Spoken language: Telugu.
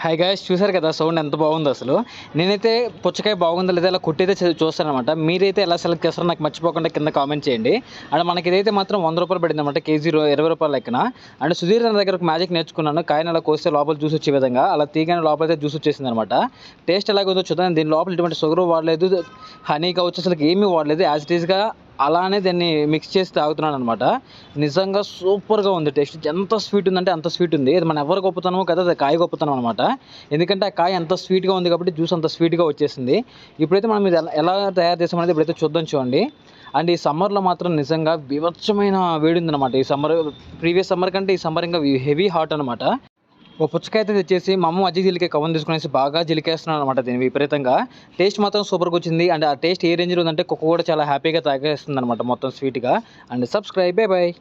హాయ్ గాయ్స్, చూసారు కదా సౌండ్ ఎంత బాగుందో. అసలు నేనైతే పుచ్చకాయ బాగుందో లేదా ఇలా కొట్టయితే చూస్తానమాట. మీరైతే ఎలా సెలెక్ట్ చేస్తారో నాకు మర్చిపోకుండా కింద కామెంట్ చేయండి. అండ్ మనకి ఇదైతే మాత్రం 100 రూపాయలు పడింది అనమాట, కేజీ 20 రూపాయల లెక్కన. అండ్ సుధీర్ అన్న దగ్గర ఒక మ్యాజిక్ నేర్చుకున్నాను. కాయని అలా కోస్తే లోపల జ్యూస్ వచ్చే విధంగా, అలా తీగానే లోపల అయితే జ్యూస్ వచ్చేసింది అనమాట. టేస్ట్ ఎలాగో చూద్దాం. దీని లోపల ఎటువంటి షుగర్ వాడలేదు, హనీ కావచ్చు, అసలు ఏమీ వాడలేదు. యాజ్ ఇట్ ఈస్గా అలానే దాన్ని మిక్స్ చేసి తాగుతున్నాను అనమాట. నిజంగా సూపర్గా ఉంది. టేస్ట్ ఎంత స్వీట్ ఉందంటే అంత స్వీట్ ఉంది. ఇది మనం ఎవరు గొప్పతనమో కదా, అది కాయ గొప్పతనం అనమాట. ఎందుకంటే ఆ కాయ అంత స్వీట్గా ఉంది కాబట్టి జ్యూస్ అంత స్వీట్గా వచ్చేసింది. ఇప్పుడైతే మనం ఇది ఎలా తయారు చేసామనేది ఇప్పుడైతే చూద్దాం, చూడండి. అండ్ ఈ సమ్మర్లో మాత్రం నిజంగా బీభత్సమైన వేడి ఉందన్నమాట. ఈ సమ్మర్ ప్రీవియస్ సమ్మర్ కంటే ఈ సమ్మర్ ఇంకా హెవీ హాట్ అనమాట. ఓ పుచ్చకాయ అయితే తెచ్చేసి మా అమ్మ మజ్జిగ జిలికే కవన్ తీసుకునేసి బాగా జిలికేస్తున్నాను అనమాట. దీని విపరీతంగా టేస్ట్ మాత్రం సూపర్గా వచ్చింది. అండ్ ఆ టేస్ట్ ఏ రేంజ్లో ఉందంటే కుక్క కూడా చాలా హ్యాపీగా తాగేస్తుంది అనమాట మొత్తం స్వీట్గా. And subscribe, bye bye.